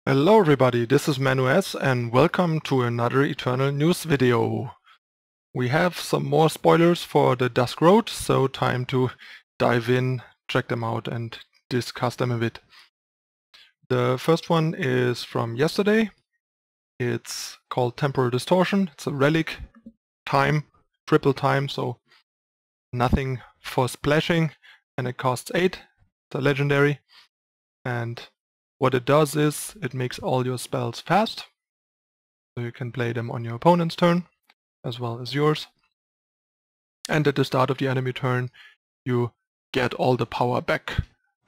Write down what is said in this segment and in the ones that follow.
Hello everybody, this is Manu S and welcome to another Eternal News video. We have some more spoilers for the Dusk Road, so time to dive in, check them out and discuss them a bit. The first one is from yesterday. It's called Temporal Distortion. It's a relic time, triple time, so nothing for splashing, and it costs 8. It's a legendary, and what it does is it makes all your spells fast, so you can play them on your opponent's turn as well as yours. And at the start of the enemy turn you get all the power back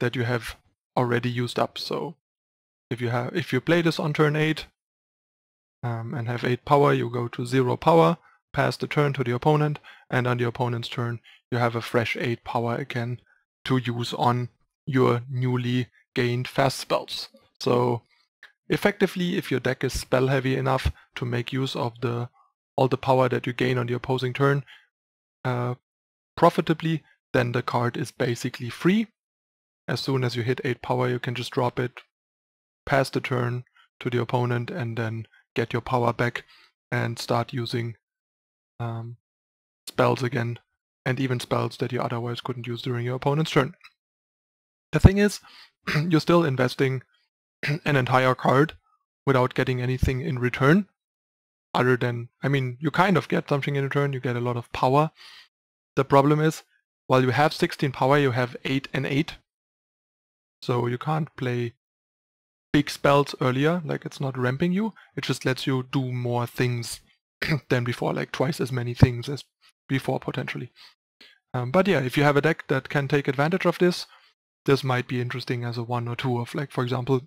that you have already used up. So if you play this on turn 8 and have 8 power, you go to 0 power, pass the turn to the opponent, and on the opponent's turn you have a fresh 8 power again to use on your newly gained fast spells. So effectively, if your deck is spell heavy enough to make use of all the power that you gain on the opposing turn profitably, then the card is basically free. As soon as you hit 8 power you can just drop it, pass the turn to the opponent, and then get your power back and start using spells again, and even spells that you otherwise couldn't use during your opponent's turn. The thing is, you're still investing an entire card without getting anything in return, other than, I mean, you kind of get something in return, you get a lot of power. The problem is, while you have 16 power, you have 8 and 8, so you can't play big spells earlier, like it's not ramping you, it just lets you do more things than before, like twice as many things as before potentially. But yeah, if you have a deck that can take advantage of this, this might be interesting as a 1 or 2 of, like, for example,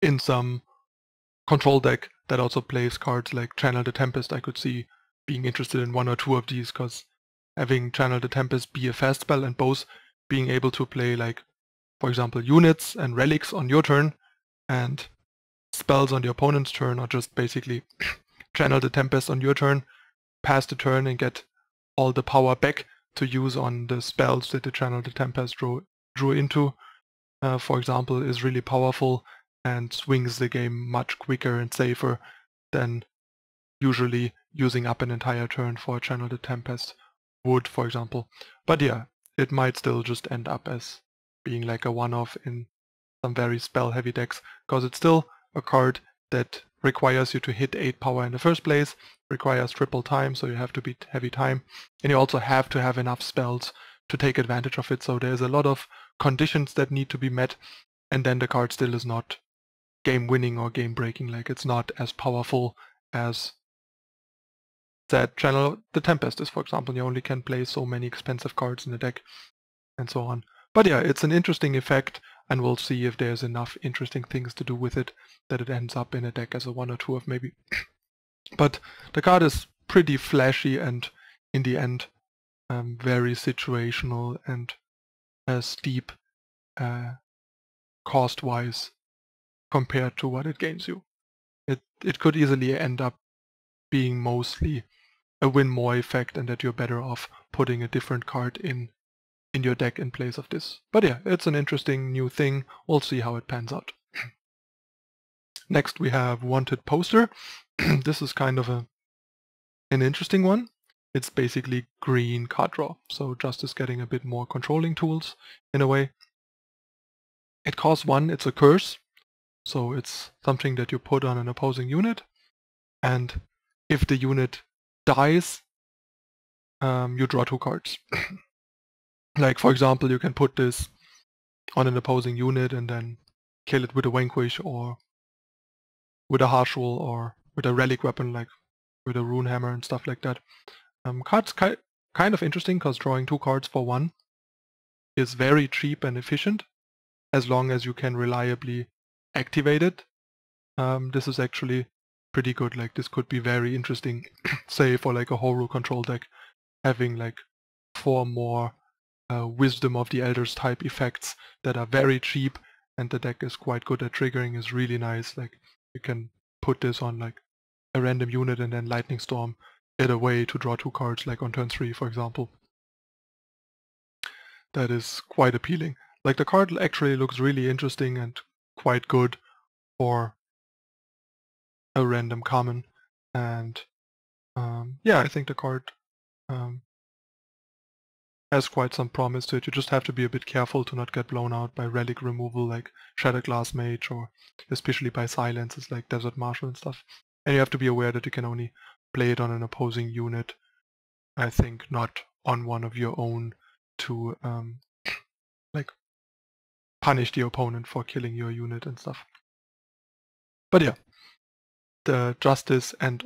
in some control deck that also plays cards like Channel the Tempest, I could see being interested in 1 or 2 of these, because having Channel the Tempest be a fast spell and both being able to play, like, for example, units and relics on your turn and spells on the opponent's turn, or just basically Channel the Tempest on your turn, pass the turn and get all the power back to use on the spells that the Channel the Tempest drew into, for example, is really powerful and swings the game much quicker and safer than usually using up an entire turn for Channel the Tempest would, for example. But yeah, it might still just end up as being like a one-off in some very spell-heavy decks, because it's still a card that requires you to hit 8 power in the first place, requires triple time, so you have to beat heavy time, and you also have to have enough spells to take advantage of it, so there's a lot of conditions that need to be met, and then the card still is not game-winning or game-breaking, like it's not as powerful as that Channel the Tempest is, for example. You only can play so many expensive cards in the deck, and so on. But yeah, it's an interesting effect, and we'll see if there's enough interesting things to do with it that it ends up in a deck as a 1 or 2 of maybe. But the card is pretty flashy and in the end very situational and steep cost-wise compared to what it gains you. It could easily end up being mostly a win more effect, and that you're better off putting a different card in your deck in place of this. But yeah, it's an interesting new thing. We'll see how it pans out. Next we have Wanted Poster. This is kind of an interesting one. It's basically green card draw, so Justice getting a bit more controlling tools in a way. It costs 1, it's a curse, so it's something that you put on an opposing unit, and if the unit dies, you draw 2 cards. Like, for example, you can put this on an opposing unit and then kill it with a Vanquish, or with a Harsh Roll, or with a relic weapon, like with a Rune Hammer and stuff like that. Cards kind of interesting, because drawing 2 cards for 1 is very cheap and efficient, as long as you can reliably activate it. This is actually pretty good. Like, this could be very interesting, say for like a Horror control deck, having like 4 more Wisdom of the Elders type effects that are very cheap, and the deck is quite good at triggering, is really nice. Like, you can put this on like a random unit and then Lightning Storm it away to draw 2 cards, like on turn 3 for example. That is quite appealing. Like, the card actually looks really interesting and quite good for a random common. And yeah, I think the card has quite some promise to it. You just have to be a bit careful to not get blown out by relic removal like Shatterglass Mage, or especially by silences like Desert Marshal and stuff. And you have to be aware that you can only play it on an opposing unit, I think, not on one of your own, to like punish the opponent for killing your unit and stuff. But yeah, the Justice and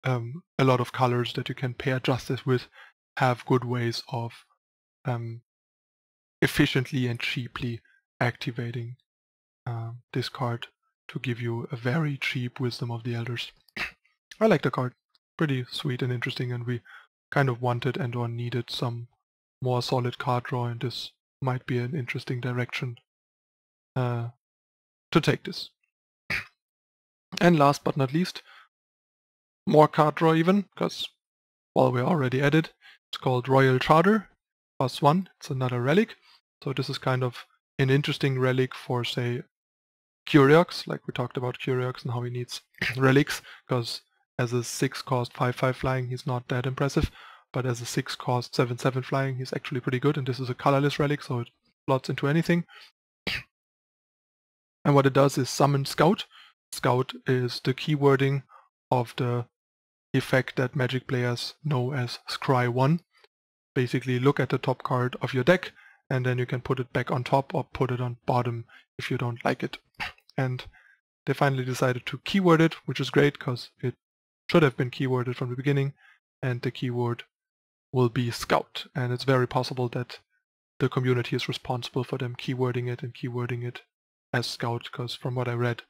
a lot of colors that you can pair Justice with have good ways of efficiently and cheaply activating this card to give you a very cheap Wisdom of the Elders. I like the card. Pretty sweet and interesting, and we kind of wanted and or needed some more solid card draw, and this might be an interesting direction to take this. And last but not least, more card draw even, because while we're already at it, it's called Royal Charter, +1. It's another relic. So this is kind of an interesting relic for, say, Curiox, like we talked about Curiox and how he needs relics, because as a 6 cost 5/5 flying he's not that impressive, but as a 6 cost 7/7 flying he's actually pretty good, and this is a colorless relic, so it slots into anything. And what it does is summon Scout. Scout is the keywording of the effect that Magic players know as Scry 1. Basically look at the top card of your deck, and then you can put it back on top or put it on bottom if you don't like it. And they finally decided to keyword it, which is great because it should have been keyworded from the beginning, and the keyword will be Scout. And it's very possible that the community is responsible for them keywording it as Scout, because from what I read,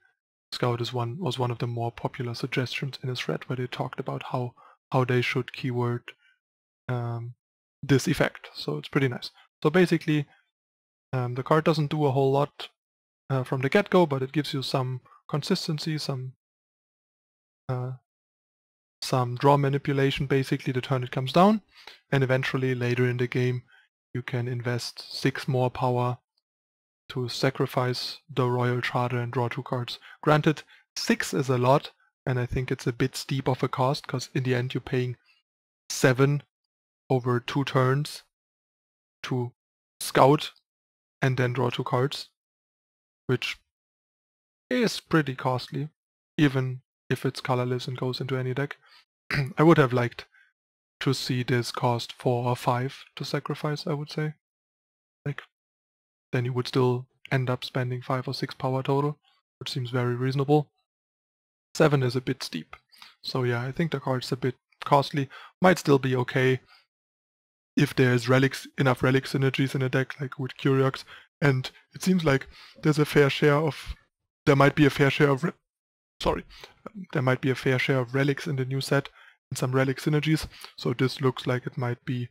Scout was one of the more popular suggestions in a thread where they talked about how they should keyword this effect. So it's pretty nice. So basically, the card doesn't do a whole lot from the get-go, but it gives you some consistency, some draw manipulation basically the turn it comes down, and eventually later in the game you can invest 6 more power to sacrifice the Royal Charter and draw 2 cards. Granted, 6 is a lot, and I think it's a bit steep of a cost, because in the end you're paying 7 over 2 turns to scout and then draw 2 cards, which is pretty costly, even if it's colorless and goes into any deck. I would have liked to see this cost 4 or 5 to sacrifice, I would say. Like, then you would still end up spending 5 or 6 power total, which seems very reasonable. 7 is a bit steep. So yeah, I think the card's a bit costly. Might still be okay if there's enough relic synergies in a deck, like with Curiox, and it seems like there might be a fair share of relics in the new set, and some relic synergies, so this looks like it might be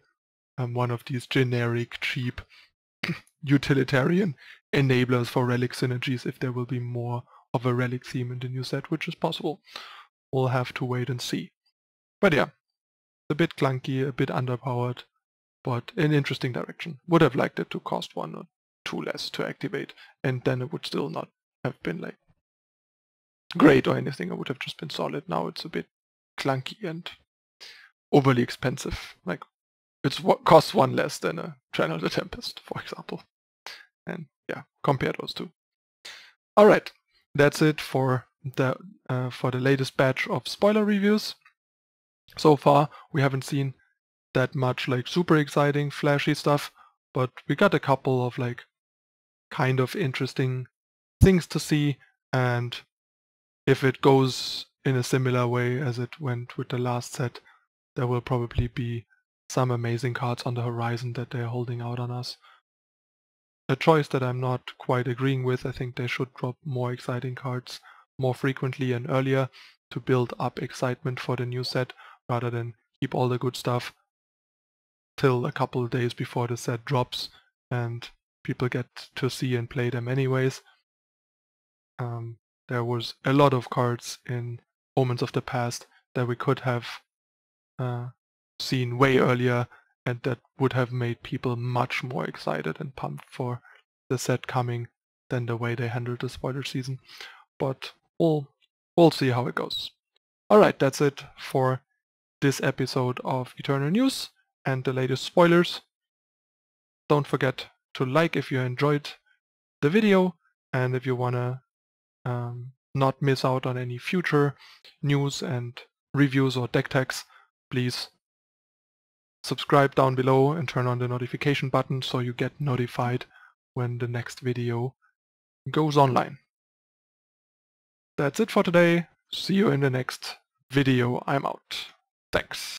one of these generic, cheap, utilitarian enablers for relic synergies if there will be more of a relic theme in the new set, which is possible. We'll have to wait and see. But yeah, a bit clunky, a bit underpowered, but an interesting direction. Would have liked it to cost 1 or 2 less to activate, and then it would still not have been like great or anything. It would have just been solid. Now it's a bit clunky and overly expensive. Like, it's what costs 1 less than a Channel the Tempest, for example. And yeah, compare those two. Alright, that's it for the latest batch of spoiler reviews. So far, we haven't seen that much like super exciting, flashy stuff, but we got a couple of like kind of interesting things to see, and if it goes in a similar way as it went with the last set, there will probably be some amazing cards on the horizon that they're holding out on us. A choice that I'm not quite agreeing with. I think they should drop more exciting cards more frequently and earlier to build up excitement for the new set, rather than keep all the good stuff till a couple of days before the set drops and people get to see and play them anyways. There was a lot of cards in Omens of the Past that we could have seen way earlier, and that would have made people much more excited and pumped for the set coming than the way they handled the spoiler season. but we'll see how it goes. Alright, that's it for this episode of Eternal News and the latest spoilers. Don't forget to like if you enjoyed the video, and if you wanna not miss out on any future news and reviews or deck tags, please subscribe down below and turn on the notification button so you get notified when the next video goes online. That's it for today. See you in the next video. I'm out. Thanks.